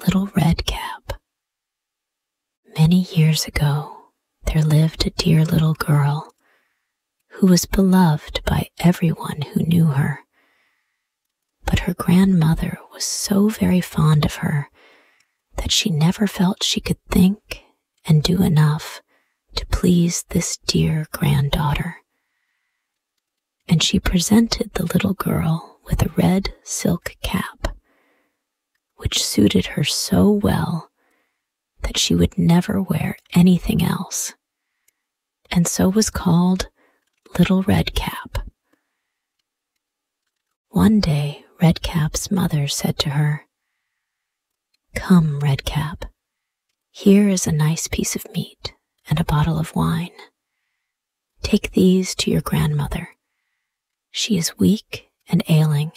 Little Red Cap. Many years ago, there lived a dear little girl who was beloved by everyone who knew her. But her grandmother was so very fond of her that she never felt she could think and do enough to please this dear granddaughter. And she presented the little girl with a red silk cap, which suited her so well that she would never wear anything else, and so was called Little Red Cap. One day, Red Cap's mother said to her, "Come, Red Cap, here is a nice piece of meat and a bottle of wine. Take these to your grandmother. She is weak and ailing,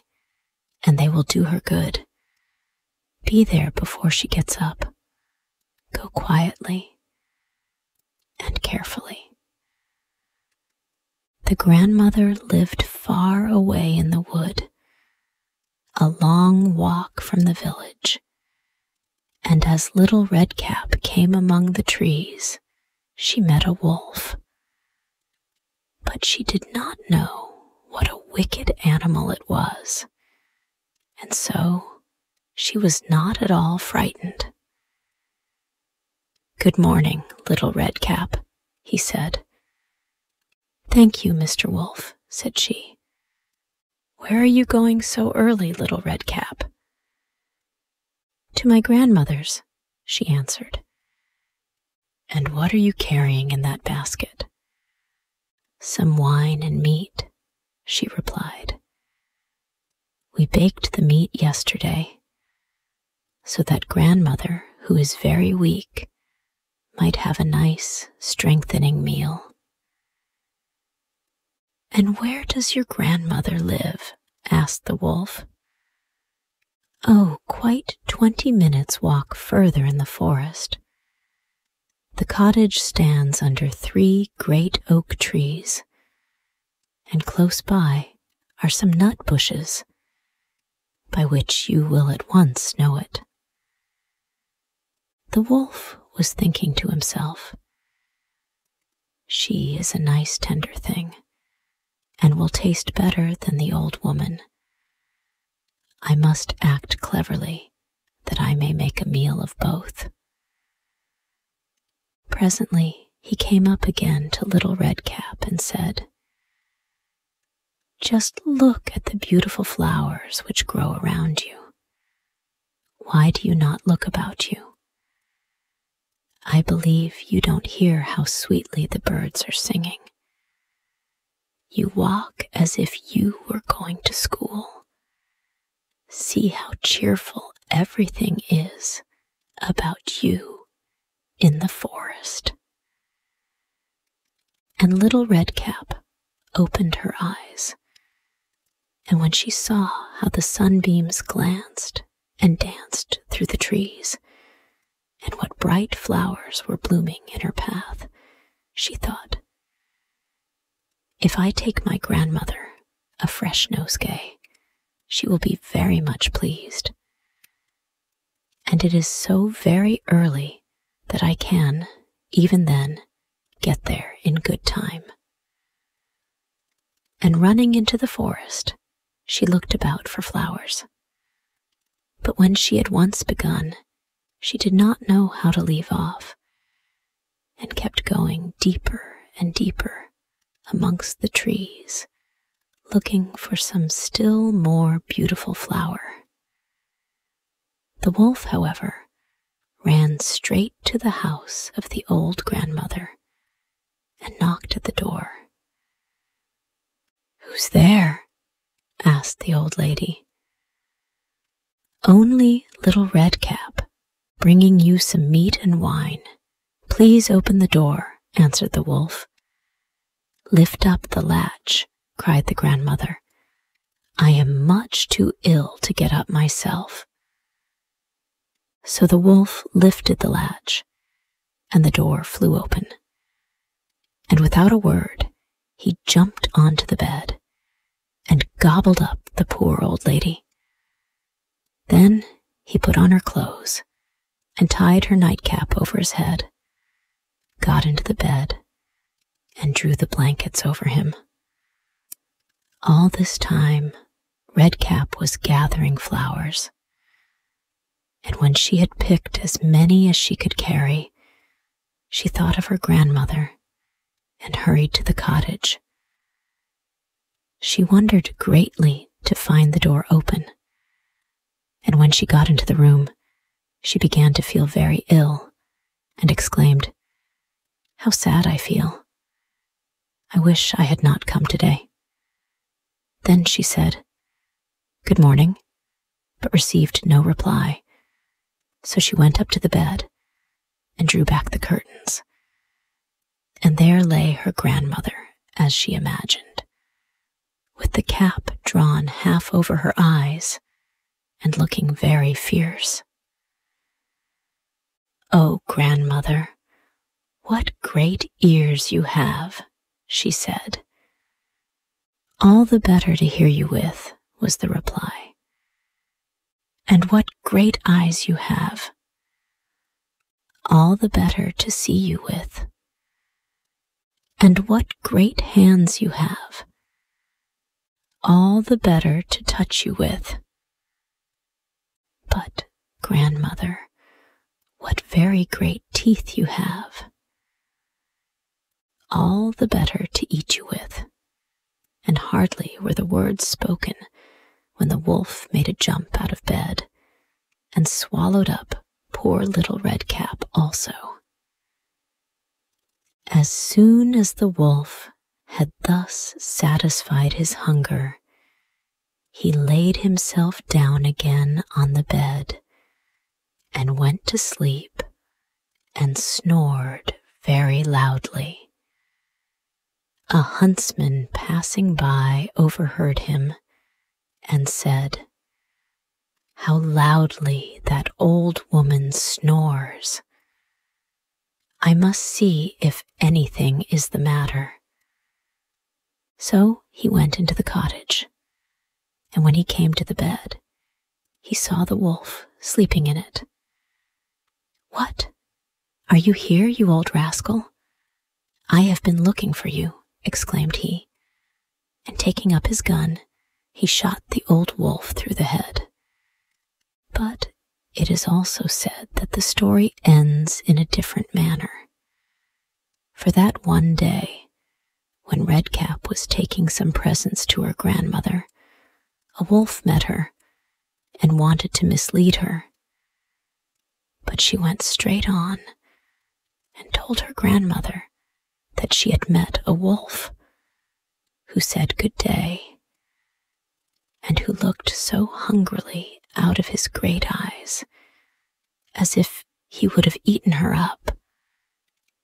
and they will do her good. Be there before she gets up. Go quietly and carefully." The grandmother lived far away in the wood, a long walk from the village, and as Little Red Cap came among the trees, she met a wolf. But she did not know what a wicked animal it was, and so she was not at all frightened. "Good morning, Little Red Cap," he said. "Thank you, Mr. Wolf," said she. "Where are you going so early, Little Red Cap?" "To my grandmother's," she answered. "And what are you carrying in that basket?" "Some wine and meat," she replied. "We baked the meat yesterday, so that grandmother, who is very weak, might have a nice, strengthening meal." "And where does your grandmother live?" asked the wolf. "Oh, quite 20 minutes' walk further in the forest. The cottage stands under 3 great oak trees, and close by are some nut bushes, by which you will at once know it." The wolf was thinking to himself, "She is a nice tender thing, and will taste better than the old woman. I must act cleverly, that I may make a meal of both." Presently he came up again to Little Red Cap and said, "Just look at the beautiful flowers which grow around you. Why do you not look about you? I believe you don't hear how sweetly the birds are singing. You walk as if you were going to school. See how cheerful everything is about you in the forest." And Little Red Cap opened her eyes, and when she saw how the sunbeams glanced and danced through the trees, and what bright flowers were blooming in her path, she thought, "If I take my grandmother a fresh nosegay, she will be very much pleased. And it is so very early that I can, even then, get there in good time." And running into the forest, she looked about for flowers. But when she had once begun, she did not know how to leave off, and kept going deeper and deeper amongst the trees, looking for some still more beautiful flower. The wolf, however, ran straight to the house of the old grandmother and knocked at the door. "Who's there?" asked the old lady. "Only Little Red Cap, bringing you some meat and wine. Please open the door," answered the wolf. "Lift up the latch," cried the grandmother. "I am much too ill to get up myself." So the wolf lifted the latch, and the door flew open. And without a word, he jumped onto the bed and gobbled up the poor old lady. Then he put on her clothes and tied her nightcap over his head, got into the bed, and drew the blankets over him. All this time, Redcap was gathering flowers, and when she had picked as many as she could carry, she thought of her grandmother and hurried to the cottage. She wondered greatly to find the door open, and when she got into the room, she began to feel very ill and exclaimed, "How sad I feel. I wish I had not come today." Then she said, "Good morning," but received no reply, so she went up to the bed and drew back the curtains. And there lay her grandmother, as she imagined, with the cap drawn half over her eyes and looking very fierce. "Oh, grandmother, what great ears you have," she said. "All the better to hear you with," was the reply. "And what great eyes you have." "All the better to see you with." "And what great hands you have." "All the better to touch you with." "But, grandmother, what very great teeth you have." "All the better to eat you with." And hardly were the words spoken when the wolf made a jump out of bed and swallowed up poor little Redcap also. As soon as the wolf had thus satisfied his hunger, he laid himself down again on the bed and went to sleep and snored very loudly. A huntsman passing by overheard him and said, "How loudly that old woman snores! I must see if anything is the matter." So he went into the cottage, and when he came to the bed, he saw the wolf sleeping in it. "What? Are you here, you old rascal? I have been looking for you," exclaimed he, and taking up his gun, he shot the old wolf through the head. But it is also said that the story ends in a different manner. For that one day, when Redcap was taking some presents to her grandmother, a wolf met her and wanted to mislead her. But she went straight on and told her grandmother that she had met a wolf who said good day and who looked so hungrily out of his great eyes as if he would have eaten her up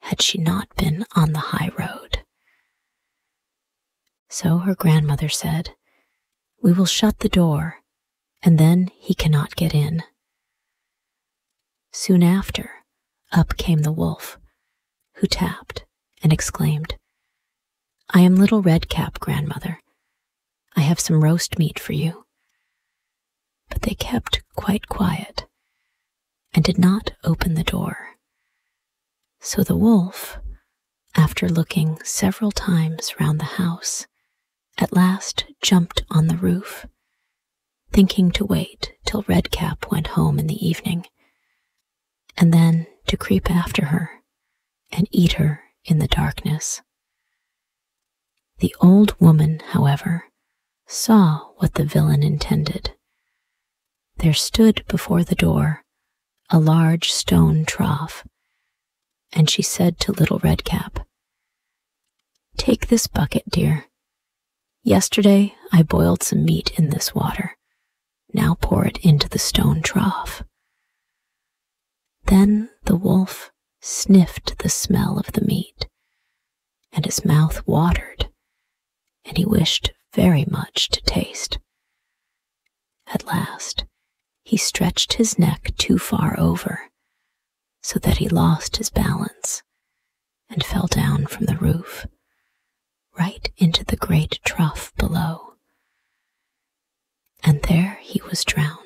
had she not been on the high road. So her grandmother said, "We will shut the door, and then he cannot get in." Soon after, up came the wolf, who tapped and exclaimed, "I am little Redcap, grandmother. I have some roast meat for you." But they kept quite quiet and did not open the door. So the wolf, after looking several times round the house, at last jumped on the roof, thinking to wait till Redcap went home in the evening, and then to creep after her and eat her in the darkness. The old woman, however, saw what the villain intended. There stood before the door a large stone trough, and she said to little Redcap, "Take this bucket, dear. Yesterday I boiled some meat in this water. Now pour it into the stone trough." Then the wolf sniffed the smell of the meat, and his mouth watered, and he wished very much to taste. At last, he stretched his neck too far over, so that he lost his balance and fell down from the roof, right into the great trough below. And there he was drowned.